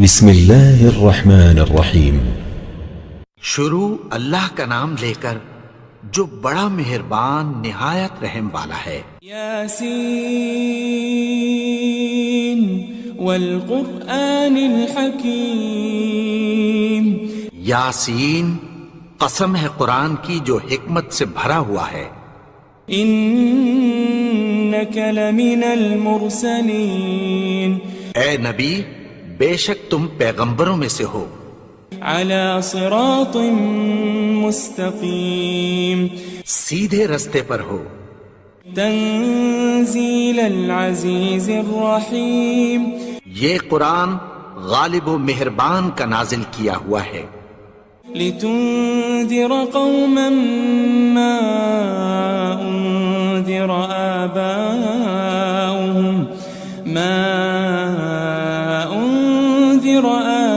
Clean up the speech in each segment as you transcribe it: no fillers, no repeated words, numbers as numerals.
بسم اللہ الرحمن الرحیم۔ شروع اللہ کا نام لے کر جو بڑا مہربان نہایت رحم والا ہے۔ یاسین والقرآن الحکیم۔ یاسین، قسم ہے قرآن کی جو حکمت سے بھرا ہوا ہے۔ انک لمن المرسلین۔ اے نبی، بے شک تم پیغمبروں میں سے ہو۔ علی صراط مستقیم۔ سیدھے رستے پر ہو۔ تنزیل العزیز الرحیم۔ یہ قرآن غالب و مہربان کا نازل کیا ہوا ہے۔ لتنذر قوما ما انذر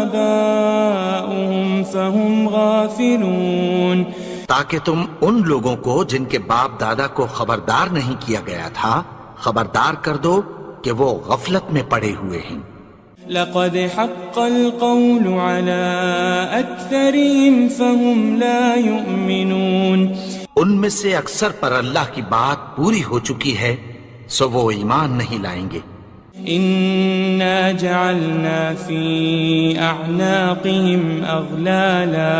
آباؤهم فهم غافلون۔ تاکہ تم ان لوگوں کو جن کے باپ دادا کو خبردار نہیں کیا گیا تھا خبردار کر دو کہ وہ غفلت میں پڑے ہوئے ہیں۔ لقد حق القول على اکثرهم فهم لا يؤمنون۔ ان میں سے اکثر پر اللہ کی بات پوری ہو چکی ہے سو وہ ایمان نہیں لائیں گے۔ انا جعلنا في اعناقهم اغلالا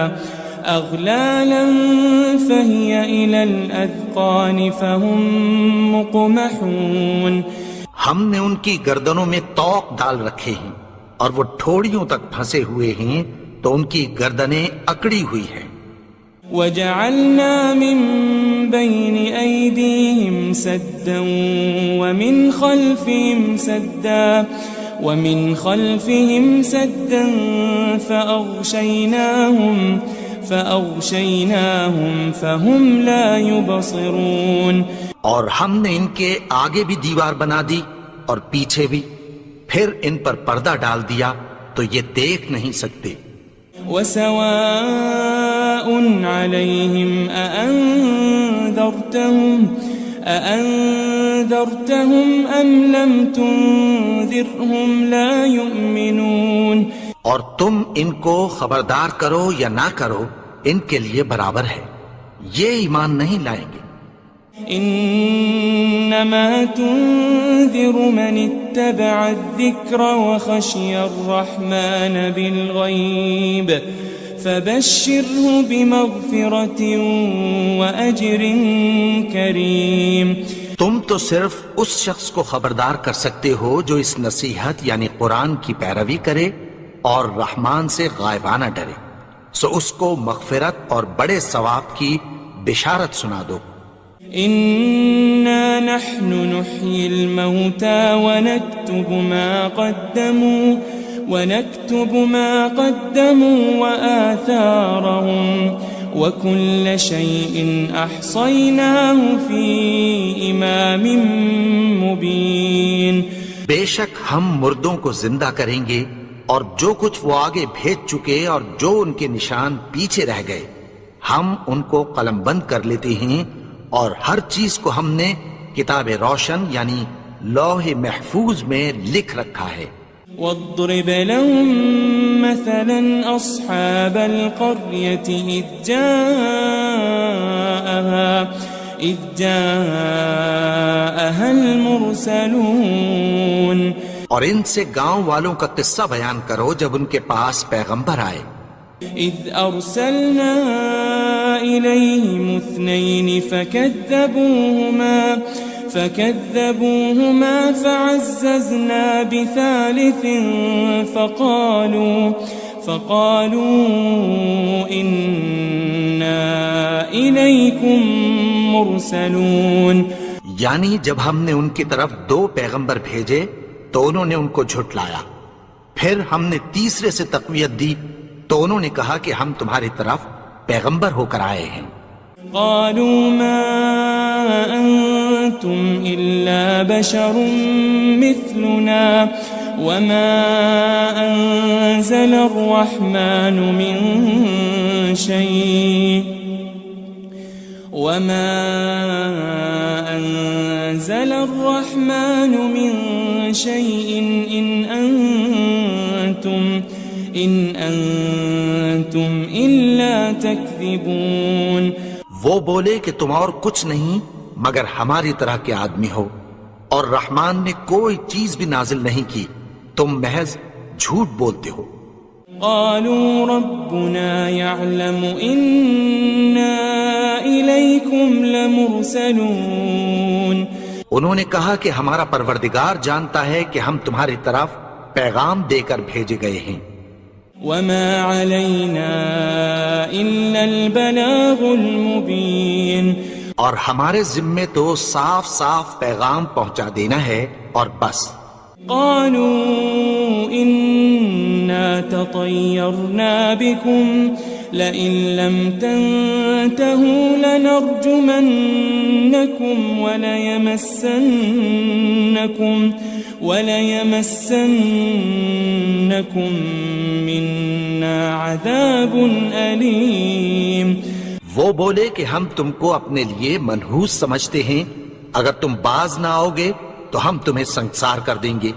فهي الى الاذقان فهم مقمحون۔ ہم نے ان کی گردنوں میں طوق ڈال رکھے ہیں اور وہ ٹھوڑیوں تک پھنسے ہوئے ہیں تو ان کی گردنیں اکڑی ہوئی ہیں۔ وجعلنا من بين أيديهم سدا ومن خلفهم سدا فأغشيناهم فهم لا يبصرون۔ اور ہم نے ان کے آگے بھی دیوار بنا دی اور پیچھے بھی، پھر ان پر پردہ ڈال دیا تو یہ دیکھ نہیں سکتے۔ وسواء عليهم أأنذرتهم أم لم تنذرهم لا يؤمنون۔ اور تم ان کو خبردار کرو یا نہ کرو ان کے لیے برابر ہے، یہ ایمان نہیں لائیں گے۔ انما تنذر من اتبع الذکر وخشی الرحمن بالغیب فبشره بمغفرة واجر کریم۔ تم تو صرف اس شخص کو خبردار کر سکتے ہو جو اس نصیحت یعنی قرآن کی پیروی کرے اور رحمان سے غائبانہ ڈرے، سو اس کو مغفرت اور بڑے ثواب کی بشارت سنا دو۔ إنا نحن نحيي الموتى ونكتب ما قدموا وآثارهم وكل شيء أحصيناه في إمام مبين۔ بے شک ہم مردوں کو زندہ کریں گے اور جو کچھ وہ آگے بھیج چکے اور جو ان کے نشان پیچھے رہ گئے ہم ان کو قلم بند کر لیتے ہیں، اور ہر چیز کو ہم نے کتاب روشن یعنی لوح محفوظ میں لکھ رکھا ہے۔ واضرب لهم مثلا أصحاب القرية إذ جاءها المرسلون۔ اور ان سے گاؤں والوں کا قصہ بیان کرو جب ان کے پاس پیغمبر آئے۔ إذ أرسلنا إليهم اثنين فكذبوهما فعززنا بثالث فقالوا إنا إليكم مرسلون۔ یعنی جب ہم نے ان کی طرف 2 پیغمبر بھیجے تو انہوں نے ان کو جھٹلایا، پھر ہم نے تیسرے سے تقویت دی تو انہوں نے کہا کہ ہم تمہاری طرف پیغمبر ہو کر آئے ہیں۔ قالوا ما أنتم إلا بشر مثلنا وما أنزل الرحمن من شيء إن أنتم إن أنتم إلا تكذبون. وہ بولے کہ تم اور کچھ نہیں مگر ہماری طرح کے آدمی ہو، اور رحمان نے کوئی چیز بھی نازل نہیں کی، تم محض جھوٹ بولتے ہو. قالوا ربنا يعلم إنا إليكم لمرسلون. انہوں نے کہا کہ ہمارا پروردگار جانتا ہے کہ ہم تمہاری طرف پیغام دے کر بھیجے گئے ہیں. وما علينا إلا البلاغ المبين. اور ہمارے ذمے تو صاف صاف پیغام پہنچا دینا ہے اور بس. قالوا إنا تطيرنا بكم لئن لم تنتهوا لنرجمنكم وليمسنكم منا عذاب أليم. وہ بولے کہ ہم تم کو اپنے لیے منحوس سمجھتے ہیں، اگر تم باز نہ آؤ گے تو ہم تمہیں سنسار کر دیں گے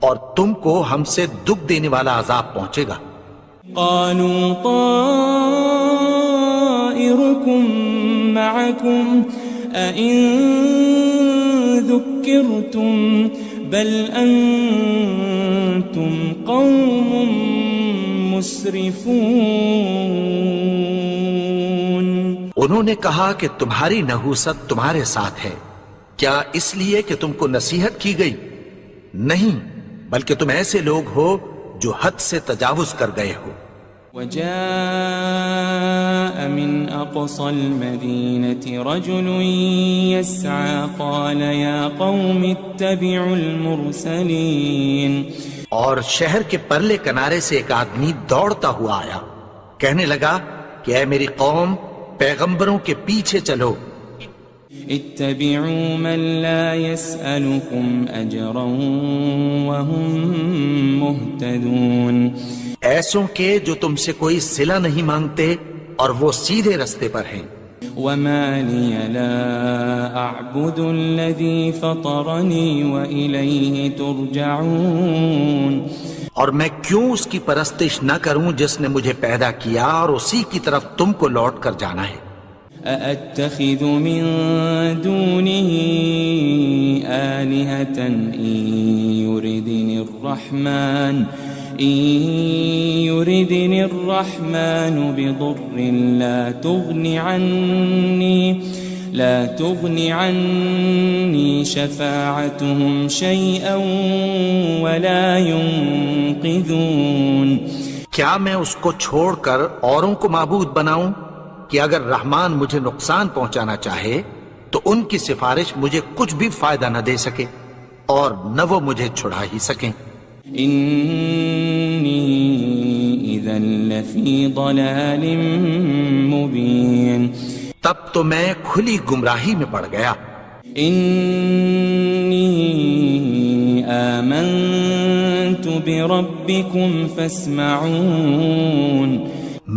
اور تم کو ہم سے دکھ دینے والا عذاب پہنچے گا. قالوا طائركم معكم أئن ذكرتم بل أنتم قوم مسرفون. انہوں نے کہا کہ تمہاری نحوست تمہارے ساتھ ہے، کیا اس لیے کہ تم کو نصیحت کی گئی؟ نہیں، بلکہ تم ایسے لوگ ہو جو حد سے تجاوز کر گئے ہو. وجاء من أقصى المدينة رجل يسعى قال يا قوم اتبعوا المرسلين. اور شہر کے پرلے کنارے سے ایک آدمی دوڑتا ہوا آیا، کہنے لگا کہ اے میری قوم، پیغمبروں کے پیچھے چلو. اتبعوا من لا يسألكم أجرا وهم مهتدون. ایسوں کے جو تم سے کوئی صلہ نہیں مانگتے اور وہ سیدھے رستے پر ہیں. وما لي لا أعبد الذي فطرني وإليه ترجعون. اور میں کیوں اس کی پرستش نہ کروں جس نے مجھے پیدا کیا اور اسی کی طرف تم کو لوٹ کر جانا ہے. أأتخذ من دونه آلهة إن يردني الرحمن بضر لا تغن عني شفاعتهم شيئا ولا ينقذون. کیا میں اس کو چھوڑ کر اوروں کو معبود بناؤں کہ اگر رحمان مجھے نقصان پہنچانا چاہے تو ان کی سفارش مجھے کچھ بھی فائدہ نہ دے سکے اور نہ وہ مجھے چھڑا ہی سکیں. إني إذا لفي ضلال مبين. تب تو میں کھلی گمراہی میں پڑ گیا. إني آمنت بربكم فاسمعون.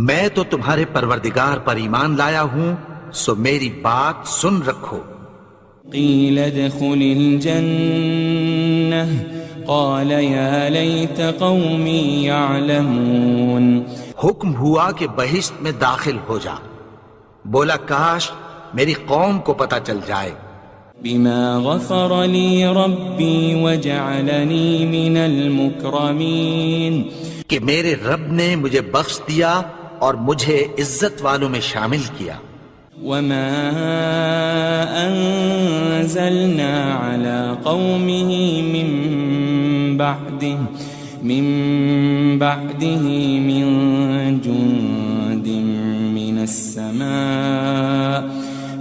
میں تو تمہارے پروردگار پر ایمان لایا ہوں، سو میری بات سن رکھو. قيل ادخل الجنة قال يا ليت قومي يعلمون. حکم ہوا کہ بہشت میں داخل ہو جا. بولا کاش میری قوم کو پتہ چل جائے. بما غفر لي ربي وجعلني من المكرمين. کہ میرے رب نے مجھے بخش دیا اور مجھے عزت والوں میں شامل کیا. وما أنزلنا على قومه من بعده من جند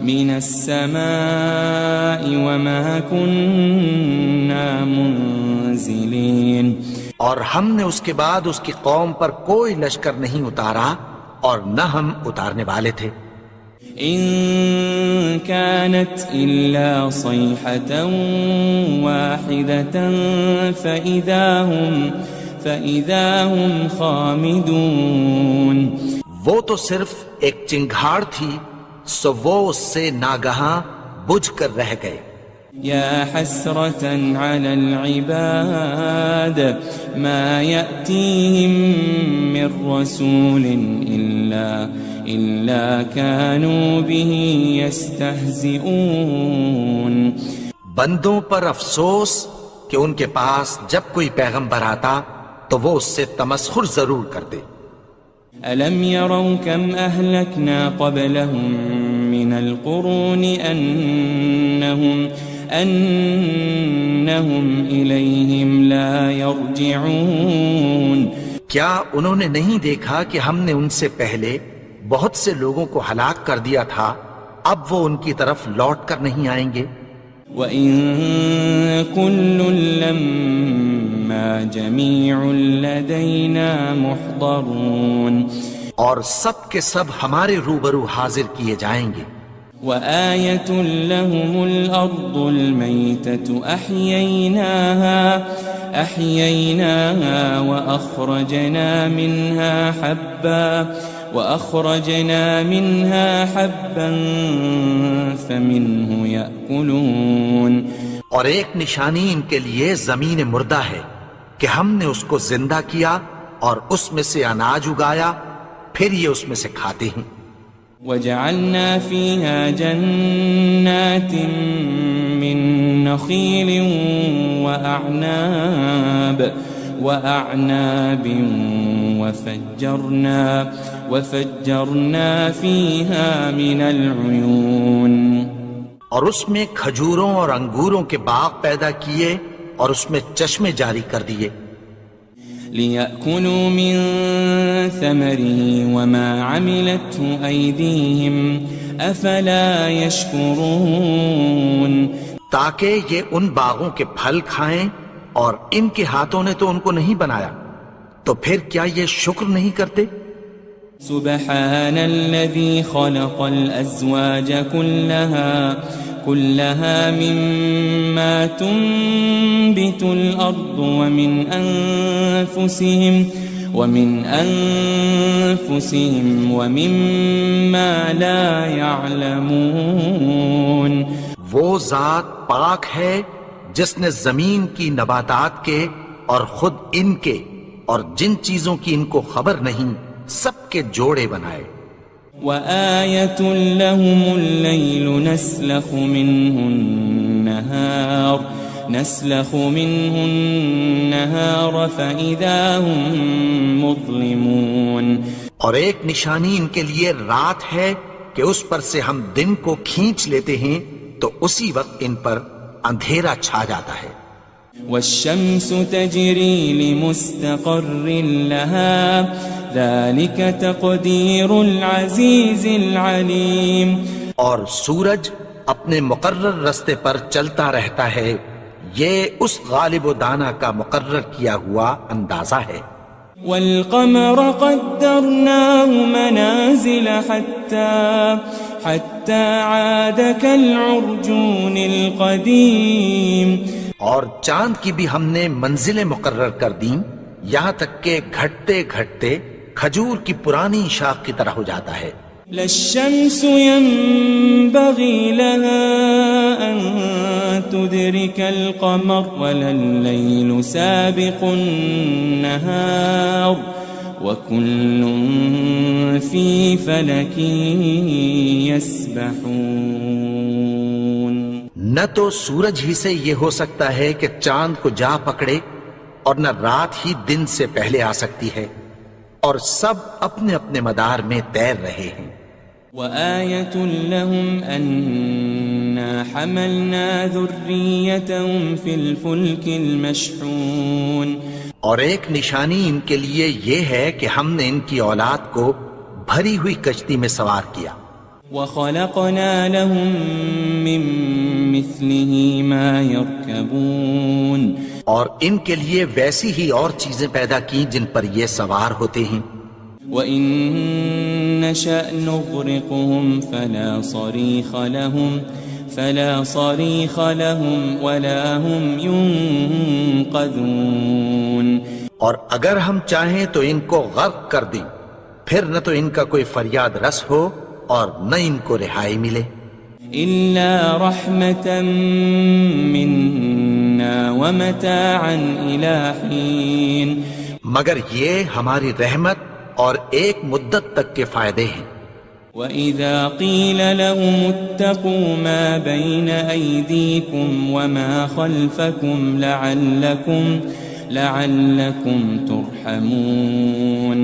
من السماء وما كنا منزلين. اور ہم نے اس کے بعد اس کی قوم پر کوئی لشکر نہیں اتارا اور نہ ہم اتارنے والے تھے. إن كانت إلا صيحة واحدة فإذا هم خامدون. وہ تو صرف ایک چنگھاڑ تھی، سو وہ اس سے ناگہاں بجھ کر رہ گئے. يا حسرة على العباد ما يأتيهم من رسول إلا كانوا به يستهزئون. بندوں پر افسوس کہ ان کے پاس جب کوئی پیغمبر آتا تو وہ اس سے تمسخر ضرور کرتے. ألم يروا كم أهلكنا قبلهم من القرون أنهم إليهم لا يرجعون. کیا انہوں نے نہیں دیکھا کہ ہم نے ان سے پہلے بہت سے لوگوں کو ہلاک کر دیا تھا، اب وہ ان کی طرف لوٹ کر نہیں آئیں گے. وَإِن كُلٌّ لَمَّا جَمِيعٌ لَدَيْنَا مُحْضَرُونَ. اور سب کے سب ہمارے روبرو حاضر کیے جائیں گے. وآية لهم الأرض الميتة أحييناها وأخرجنا منها حبا فمنه يأكلون. اور ایک نشانی ان کے لیے زمین مردہ ہے کہ ہم نے اس کو زندہ کیا اور اس میں سے اناج اگایا، پھر یہ اس میں سے کھاتے ہیں. وجعلنا فيها جنات من نخيل وأعناب وفجرنا فيها من العيون. اور اس میں کھجوروں اور انگوروں کے باغ پیدا کیے اور اس میں چشمے جاری کر دیے. لِيَأْكُلُوا مِن ثَمَرِهِ وَمَا عَمِلَتْهُ أَيْدِيهِمْ أَفَلَا يَشْكُرُونَ. تاکہ یہ ان باغوں کے پھل کھائیں اور ان کے ہاتھوں نے تو ان کو نہیں بنایا، تو پھر کیا یہ شکر نہیں کرتے؟ سبحان الذي خلق الأزواج كلها مما تنبت الأرض ومن أنفسهم ومما لا يعلمون. وہ ذات پاک ہے جس نے زمین کی نباتات کے اور خود ان کے اور جن چیزوں کی ان کو خبر نہیں سب کے جوڑے بنائے. وآية لهم الليل نسلخ منه النهار فإذا هم مظلمون. اور ایک نشانی ان کے لیے رات ہے کہ اس پر سے ہم دن کو کھینچ لیتے ہیں تو اسی وقت ان پر اندھیرا چھا جاتا ہے. والشمس تجري لمستقر لها ذلك تقدير العزيز العليم. اور سورج اپنے مقرر رستے پر چلتا رہتا ہے، یہ اس غالب و دانا کا مقرر کیا ہوا اندازہ ہے. والقمر قدرناه منازل حتى عاد كالعرجون القديم. اور چاند کی بھی ہم نے منزلیں مقرر کر دیں یہاں تک کہ گھٹتے گھٹتے کھجور کی پرانی شاخ کی طرح ہو جاتا ہے. للشمس ينبغي لها أن تدرك القمر ولا الليل سابق النهار وكل في فلك يسبحون. نہ تو سورج ہی سے یہ ہو سکتا ہے کہ چاند کو جا پکڑے اور نہ رات ہی دن سے پہلے آ سکتی ہے، اور سب اپنے اپنے مدار میں تیر رہے ہیں. وآية لهم أنا حملنا ذريتهم في الفلك المشحون. اور ایک نشانی ان کے لیے یہ ہے کہ ہم نے ان کی اولاد کو بھری ہوئی کشتی میں سوار کیا. وخلقنا لهم من مثله ما يركبون. اور ان کے لیے ویسی ہی اور چیزیں پیدا کی جن پر یہ سوار ہوتے ہیں. وَإِن نَّشَأْ نُغْرِقْهُمْ فَلَا صَرِيخَ لَهُمْ وَلَا هُمْ يُنقَذُونَ. اور اگر ہم چاہیں تو ان کو غرق کر دیں، پھر نہ تو ان کا کوئی فریاد رس ہو اور نہ ان کو رہائی ملے. إلا رحمة منا ومتاعا إلى حين مگر یہ ہماری رحمت اور ایک مدت تک کے فائدے ہیں. وَإِذَا قِيلَ لَهُمُ اتَّقُوا مَا بَيْنَ أَيْدِيكُمْ وَمَا خَلْفَكُمْ لَعَلَّكُمْ تُرْحَمُونَ.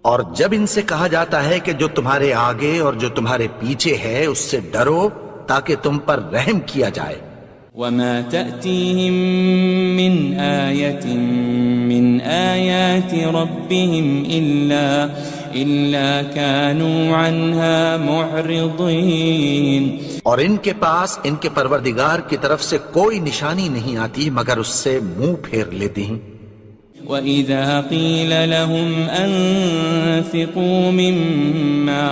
اور جب ان سے کہا جاتا ہے کہ جو تمہارے آگے اور جو تمہارے پیچھے ہے اس سے ڈرو تاکہ تم پر رحم کیا جائے. وَمَا تَأْتِيهِم مِّنْ آيَةٍ مِّنْ آيَاتِ رَبِّهِمْ إِلَّا كَانُوا عَنْهَا مُعْرِضِينَ. اور ان کے پاس ان کے پروردگار کی طرف سے کوئی نشانی نہیں آتی مگر اس سے منہ پھیر لیتے ہیں. وَإِذَا قِيلَ لَهُمْ أَنفِقُوا مِمَّا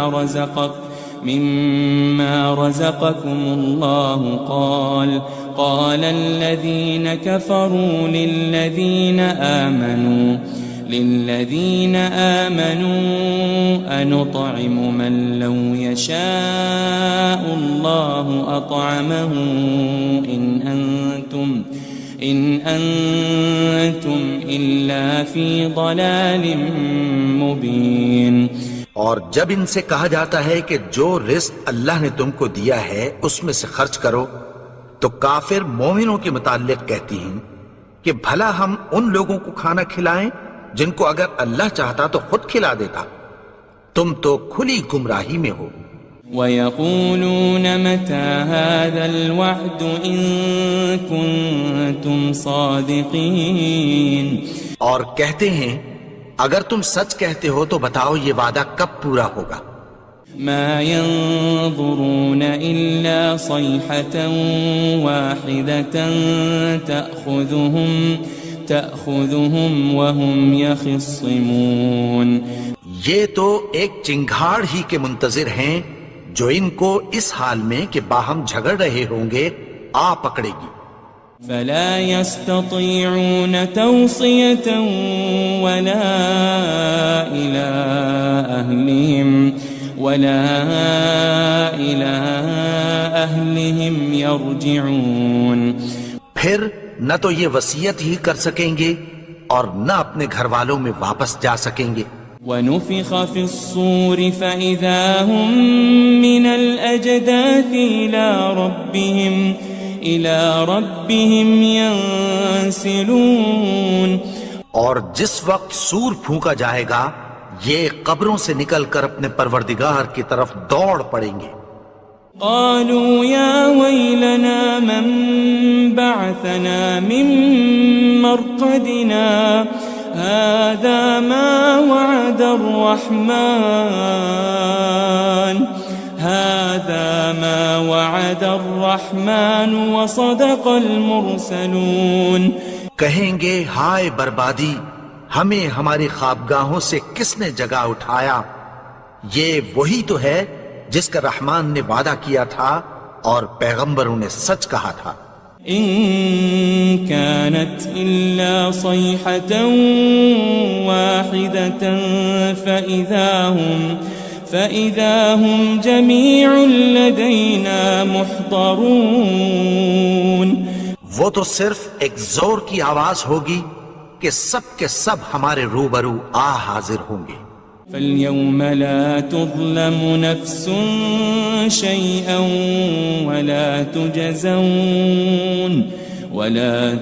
رَزَقَكُمُ اللَّهُ قال الذين كفروا للذين آمنوا أنطعم من لو يشاء الله أطعمه إن أنتم إلا في ضلال مبين. اور جب ان سے کہا جاتا ہے کہ جو رزق اللہ نے تم کو دیا ہے اس میں سے خرچ کرو تو کافر مومنوں کے متعلق کہتی ہیں کہ بھلا ہم ان لوگوں کو کھانا کھلائیں جن کو اگر اللہ چاہتا تو خود کھلا دیتا. تم تو کھلی گمراہی میں ہو. وَيَقُولُونَ مَتَى هَذَا الْوَعْدُ إِن كُنتُمْ صَادِقِينَ. اور کہتے ہیں اگر تم سچ کہتے ہو تو بتاؤ یہ وعدہ کب پورا ہوگا. ما ينظرون إلا صيحة واحدة تأخذهم وهم يخصمون. یہ تو ایک چنگھاڑ ہی کے منتظر ہیں جو ان کو اس حال میں کہ باہم جھگڑ رہے ہوں گے آ پکڑے گی. فلا يستطيعون توصية ولا إلى أهلهم يرجعون. پھر نہ تو یہ وصیت ہی کر سکیں گے اور نہ اپنے گھر والوں میں واپس جا سکیں گے. وَنُفِخَ فِي الصُّورِ فَإِذَا هُم مِّنَ الْأَجْدَاثِ إِلَى رَبِّهِمْ يَنسِلُونَ. اور جس وقت سور پھونکا جائے گا یہ قبروں سے نکل کر اپنے پروردگار کی طرف دوڑ پڑیں گے. قالوا يا ويلنا من بعثنا من مرقدنا هذا ما وعد الرحمن وصدق المرسلون. کہیں گے ہائے بربادی، ہمیں ہماری خوابگاہوں سے کس نے جگا اٹھایا. یہ وہی تو ہے جس کا رحمان نے وعدہ کیا تھا اور پیغمبروں نے سچ کہا تھا. إن كانت إلا صيحة واحدة فإذا هم جميع لدينا محضرون. وہ تو صرف ایک زور کی آواز ہوگی کہ سب کے سب ہمارے روبرو آ حاضر ہوں گے. فاليوم لا تظلم نفس شيئا ولا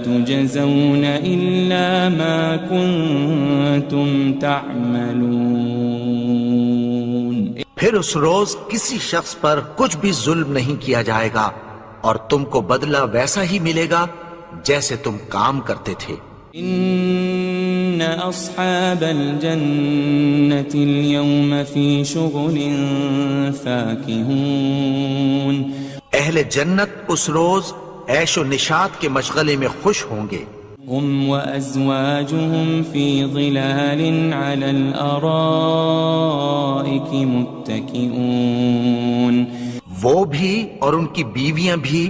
تجزون إلا ما كنتم تعملون. پھر اس روز کسی شخص پر کچھ بھی ظلم نہیں کیا جائے گا اور تم کو بدلہ ویسا ہی ملے گا جیسے تم کام کرتے تھے. إن أصحاب الجنة اليوم في شغل فاكهون. اہل جنت اس روز عیش و نشاط کے مشغلے میں خوش ہوں گے. هم وأزواجهم في ظلال على الأرائك متكئون. وہ بھی اور ان کی بیویاں بھی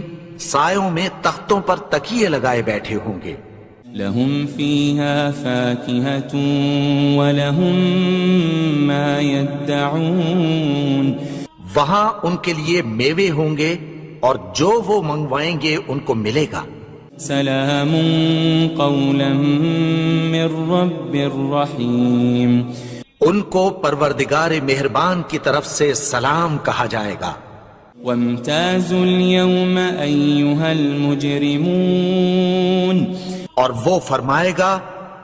سایوں میں تختوں پر تکیے لگائے بیٹھے ہوں گے. لهم فيها فاكهة ولهم ما يدعون. وہاں ان کے لیے میوے ہوں گے اور جو وہ منگوائیں گے ان کو ملے گا۔ سلام قولا من رب الرحیم، ان کو پروردگار مہربان کی طرف سے سلام کہا جائے گا۔ وامتازوا اليوم ایھا المجرمون، اور وہ فرمائے گا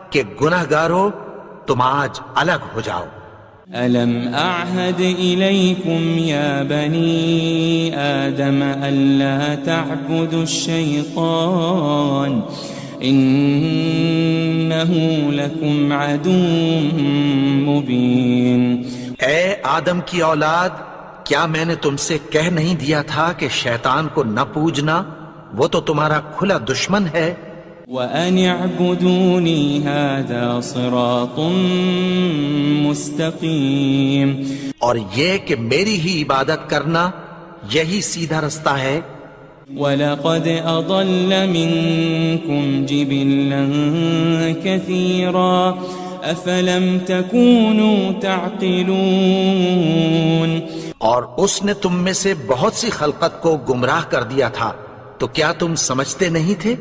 کہ گنہگارو تم آج الگ ہو جاؤ۔ ألم أعهد إليكم يا بني آدم ألا تعبدوا الشيطان إنه لكم عدو مبين۔ اے آدم کی اولاد، کیا میں نے تم سے کہہ نہیں دیا تھا کہ شیطان کو نہ پوجنا، وہ تو تمہارا کھلا دشمن ہے۔ وَأَنِ اعْبُدُونِي هَذَا صِرَاطٌ مُسْتَقِيمٌ، اور یہ کہ میری ہی عبادت کرنا یہی سیدھا رستہ ہے۔ وَلَقَدْ أَضَلَّ مِنْكُمْ جِبِلًّا كَثِيرًا أَفَلَمْ تَكُونُوا تَعْقِلُونَ، اور اس نے تم میں سے بہت سی خلقت کو گمراہ کر دیا تھا، تو کیا تم سمجھتے نہیں تھے؟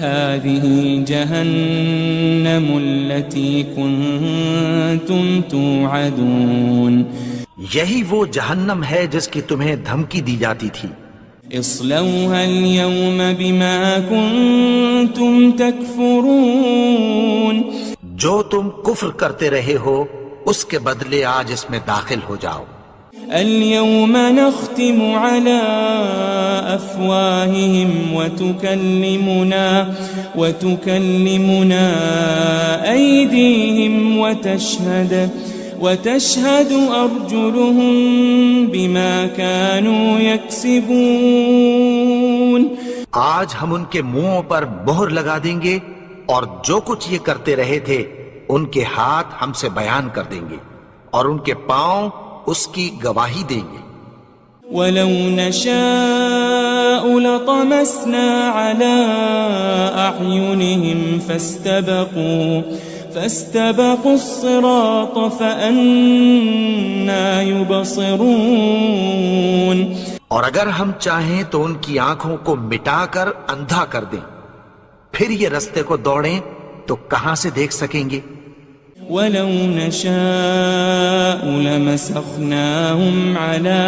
هذه جهنم التي كنتم توعدون، یہی وہ جہنم ہے جس کی تمہیں دھمکی دی جاتی تھی۔ اصلوها اليوم بما كنتم تكفرون، جو تم کفر کرتے رہے ہو اس کے بدلے آج اس میں داخل ہو جاؤ۔ اليوم نختم على أفواههم وتكلمنا أيديهم وتشهد أرجلهم بما كانوا يكسبون، آج ہم ان کے منہوں پر مہر لگا دیں گے اور جو کچھ یہ کرتے رہے تھے ان کے ہاتھ ہم سے بیان کر دیں گے اور ان کے پاؤں اس کی گواہی دیں گے۔ وَلَوْ نَشَاءُ لَطَمَسْنَا عَلَىٰ أَعْيُنِهِمْ فَاسْتَبَقُوا الصِّرَاطَ فَأَنَّىٰ يُبْصِرُونَ، اور اگر ہم چاہیں تو ان کی آنکھوں کو مٹا کر اندھا کر دیں، پھر یہ رستے کو دوڑیں تو کہاں سے دیکھ سکیں گے؟ وَلَوْ نَشَاءُ لَمَسَخْنَاهُمْ عَلَى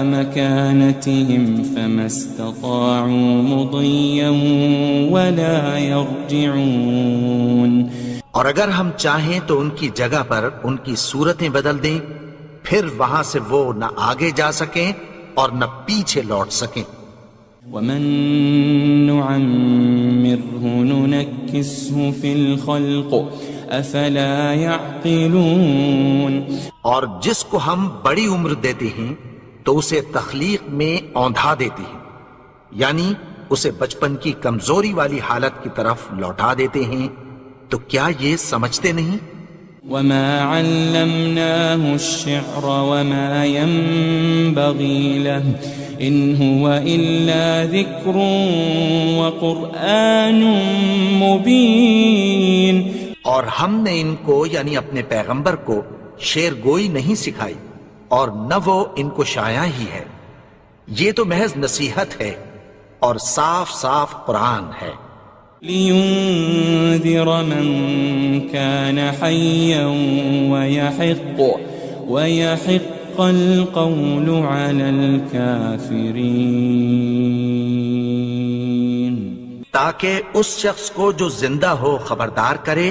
مَكَانَتِهِمْ فَمَا اسْتَطَاعُوا مُضِيًّا وَلَا يَرْجِعُونَ، اور اگر ہم چاہیں تو ان کی جگہ پر ان کی صورتیں بدل دیں، پھر وہاں سے وہ نہ آگے جا سکیں اور نہ پیچھے لوٹ سکیں۔ وَمَن نُعَمِّرْهُ نُنَكِّسْهُ فِي الْخَلْقِ أَفَلَا يَعْقِلُونَ، اور جس کو ہم بڑی عمر دیتے ہیں تو اسے تخلیق میں اوندھا دیتے ہیں، یعنی اسے بچپن کی کمزوری والی حالت کی طرف لوٹا دیتے ہیں، تو کیا یہ سمجھتے نہیں؟ وَمَا عَلَّمْنَاهُ الشِّعْرَ وَمَا يَنبَغِي لَهُ إِنْ هُوَ إِلَّا ذِكْرٌ وَقُرْآنٌ مُبِينٌ، اور ہم نے ان کو یعنی اپنے پیغمبر کو شعر گوئی نہیں سکھائی اور نہ وہ ان کو شایع ہی ہے، یہ تو محض نصیحت ہے اور صاف صاف قرآن ہے۔ لِيُنذِرَ مَن كَانَ حَيًّا وَيَحِقَّ الْقَوْلُ عَلَى الْكَافِرِينَ، تاکہ اس شخص کو جو زندہ ہو خبردار کرے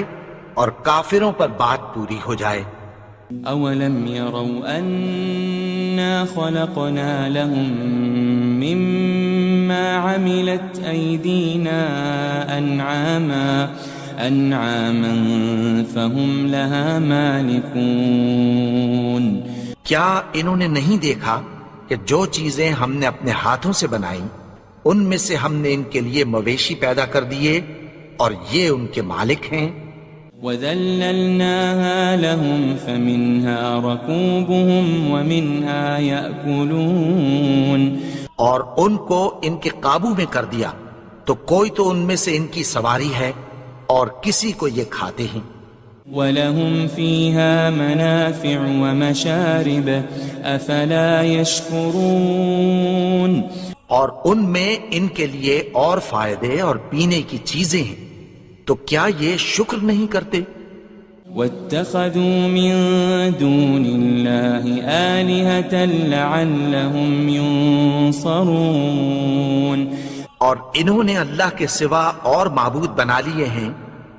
اور کافروں پر بات پوری ہو جائے۔ أَوَلَمْ يَرَوْا أَنَّا خَلَقْنَا لَهُم مِّمَّا عَمِلَتْ أَيْدِينَا أَنْعَامًا فَهُمْ لَهَا مَالِكُونَ، کیا انہوں نے نہیں دیکھا کہ جو چیزیں ہم نے اپنے ہاتھوں سے بنائیں ان میں سے ہم نے ان کے لیے مویشی پیدا کر دیے اور یہ ان کے مالک ہیں۔ وَذَلَّلْنَاهَا لَهُمْ فَمِنْهَا رَكُوبُهُمْ وَمِنْهَا يَأْكُلُونَ، اور ان کو ان کے قابو میں کر دیا تو کوئی تو ان میں سے ان کی سواری ہے اور کسی کو یہ کھاتے ہیں۔ وَلَهُمْ فِيهَا مَنَافِعُ وَمَشَارِبُ أَفَلَا يَشْكُرُونَ اور ان میں ان کے لیے اور فائدے اور پینے کی چیزیں ہیں، تو کیا یہ شکر نہیں کرتے؟ وَاتَّخَذُوا مِن دُونِ اللَّهِ آلِهَةً لَعَلَّهُمْ يُنصَرُونَ اور انہوں نے اللہ کے سوا اور معبود بنا لیے ہیں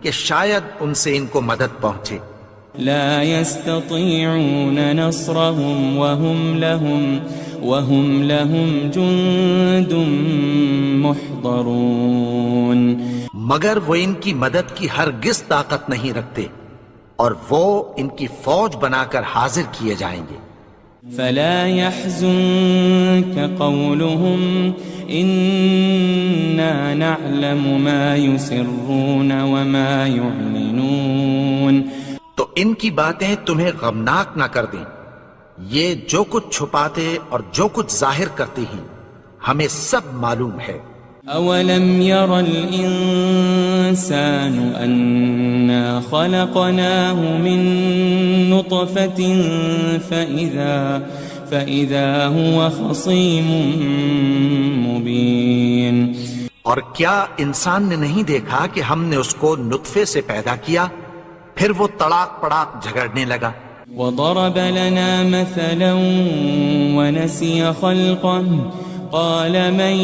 کہ شاید ان سے ان کو مدد پہنچے۔ لا يستطيعون نصرهم وهم لهم جند محضرون مگر وہ ان کی مدد کی ہرگز طاقت نہیں رکھتے، اور وہ ان کی فوج بنا کر حاضر کیے جائیں گے۔ فلا يحزنك قولهم إنا نعلم ما يسرون وما يعلنون تو ان کی باتیں تمہیں غمناک نہ کر دیں، یہ جو کچھ چھپاتے اور جو کچھ ظاہر کرتے ہیں ہمیں سب معلوم ہے۔ أولم ير الإنسان أنا خلقناه من نطفة فإذا هو خصيم مبين اور کیا انسان نے نہیں دیکھا کہ ہم نے اس کو نطفے سے پیدا کیا، پھر وہ تڑاک پڑاک جھگڑنے لگا۔ وضرب لنا مثلا ونسي خلقه قال من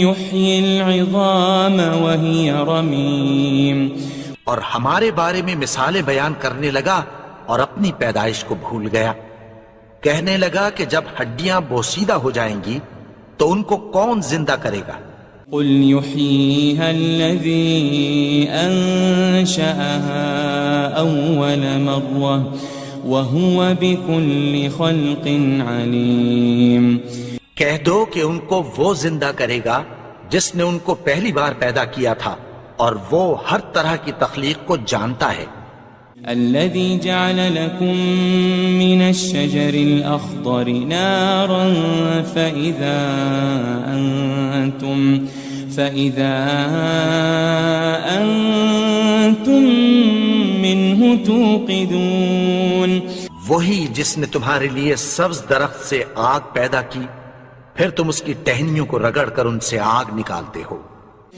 يحيي العظام وهي رميم اور ہمارے بارے میں مثالیں بیان کرنے لگا اور اپنی پیدائش کو بھول گیا، کہنے لگا کہ جب ہڈیاں بوسیدہ ہو جائیں گی تو ان کو کون زندہ کرے گا؟ قل يحييها الذي أنشأها أول مرة وهو بكل خلق عليم کہہ دو کہ ان کو وہ زندہ کرے گا جس نے ان کو پہلی بار پیدا کیا تھا، اور وہ ہر طرح کی تخلیق کو جانتا ہے۔ الذي جعل لكم من الشجر الأخضر نارا فإذا أنتم منه توقدون وہی جس نے تمہارے لیے سبز درخت سے آگ پیدا کی، پھر تم اس کی ٹہنیوں کو رگڑ کر ان سے آگ نکالتے ہو۔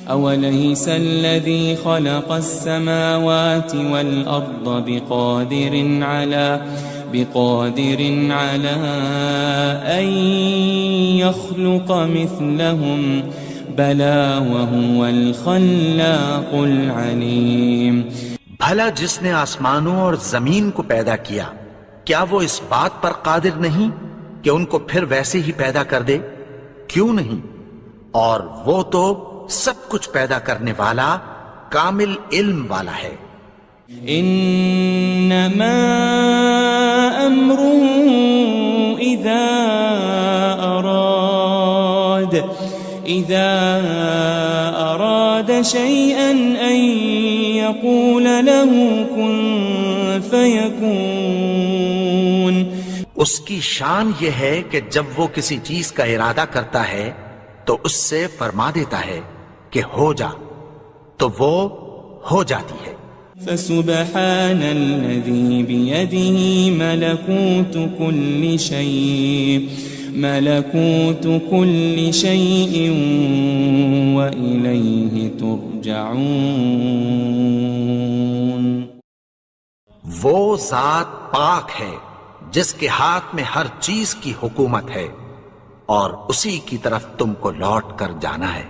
أوليس الذي خلق السماوات والأرض بقادر على أن يخلق مثلهم بلى وهو الخلاق العليم بھلا جس نے آسمانوں اور زمین کو پیدا کیا، کیا وہ اس بات پر قادر نہیں کہ ان کو پھر ویسے ہی پیدا کر دے؟ کیوں نہیں؟ اور وہ تو سب کچھ پیدا کرنے والا، کامل علم والا ہے۔ انما امره اذا اراد شيئا ان يقول له كن فيكون اس کی شان یہ ہے کہ جب وہ کسی چیز کا ارادہ کرتا ہے تو اس سے فرما دیتا ہے کہ ہو جا، تو وہ ہو جاتی ہے۔ فسبحان الذي بيده ملكوت كل شيء وإليه ترجعون وہ ذات پاک ہے جس کے ہاتھ میں ہر چیز کی حکومت ہے، اور اسی کی طرف تم کو لوٹ کر جانا ہے۔